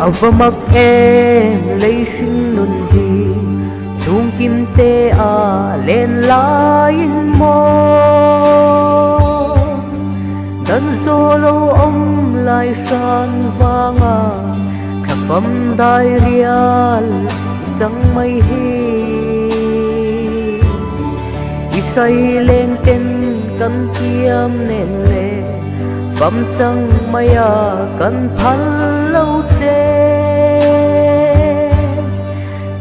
ava mak em lấy sinh nun hi chung kim te a len lain mo dan solo om lai san vanga khapam dai rial chẳng mai hi isai leng ten kan tiam nen le bấm chẳng maya cần phal lâu che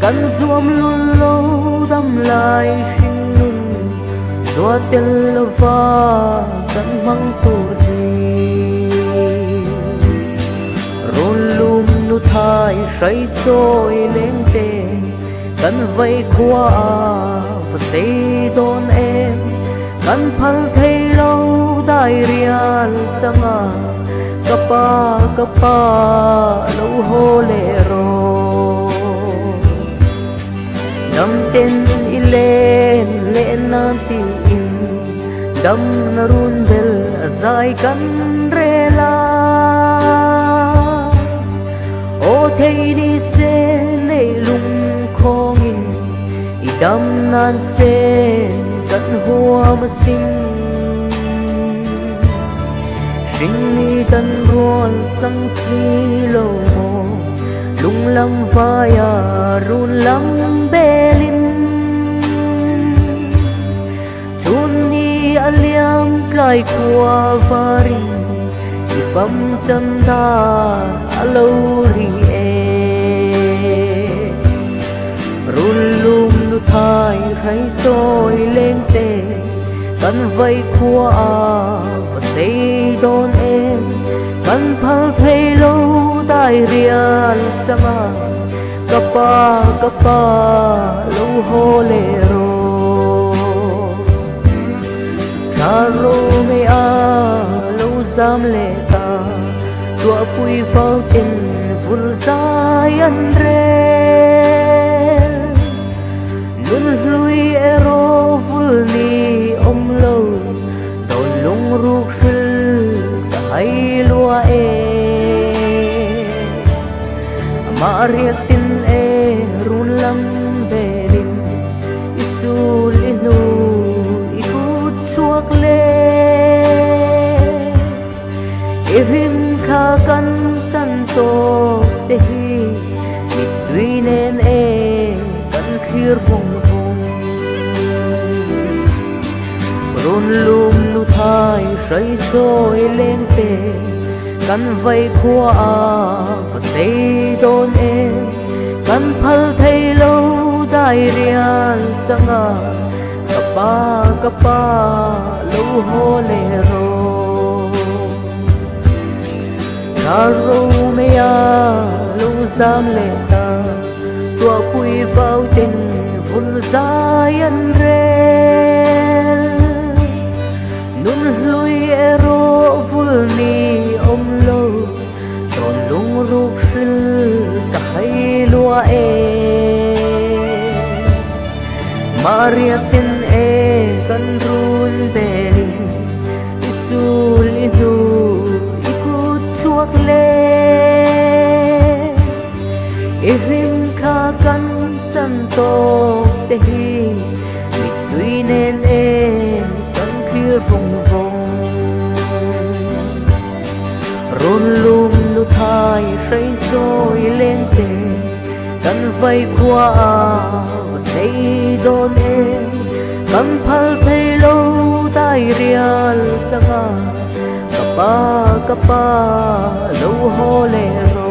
cần zoom luôn lâu đâm lại sinh nun doa tel lova cần mang tu di rôn lum nu thai say trôi lên te cần vây qua và xây đón em cần phal thấy lâu dai rial changa kapa kapa lo holero nam ten ilen len na ti in dam narun bel azai kan rela o thei ni se nei lung khongin idam nan se kan hua ma sing Sinh tân ruol sang si lo mo lung lam vaya run lam belin chun ni aliam klai kwa varin ipam chanda alori e run lum nu thai khai trôi lên te kan vây qua và xây đón em kan phal thấy lâu dai rial changa kapa kapa lâu holero charo me a lâu dam le ta tua pui phao tin vul sai an re nun lui ero vul ni om lâu đôi lung ruột sil cả hai lúa mà riêng tin run lam belin isul inu ikut suak le evim kha kan san to tehi mitwinen kan khir bong rôn lum nu thai say trôi lên te kan vây qua và xây đón em kan phal thấy lâu dai rial changa kapa kapa lâu holero charo mea lâu dam le ta tua pui vào tin vun dai an re nun lui ero vul ni om lo tròn lung ruột sil cả hai lúa Maria tin kan run belin isul inu ikut suak le evim kha kan chan to tehi mitwinen vòng vòng rôn lum nu thai say trôi lên te kan vây qua và xây đón em kan phal thấy lâu dai rial changa kapa kapa lâu holero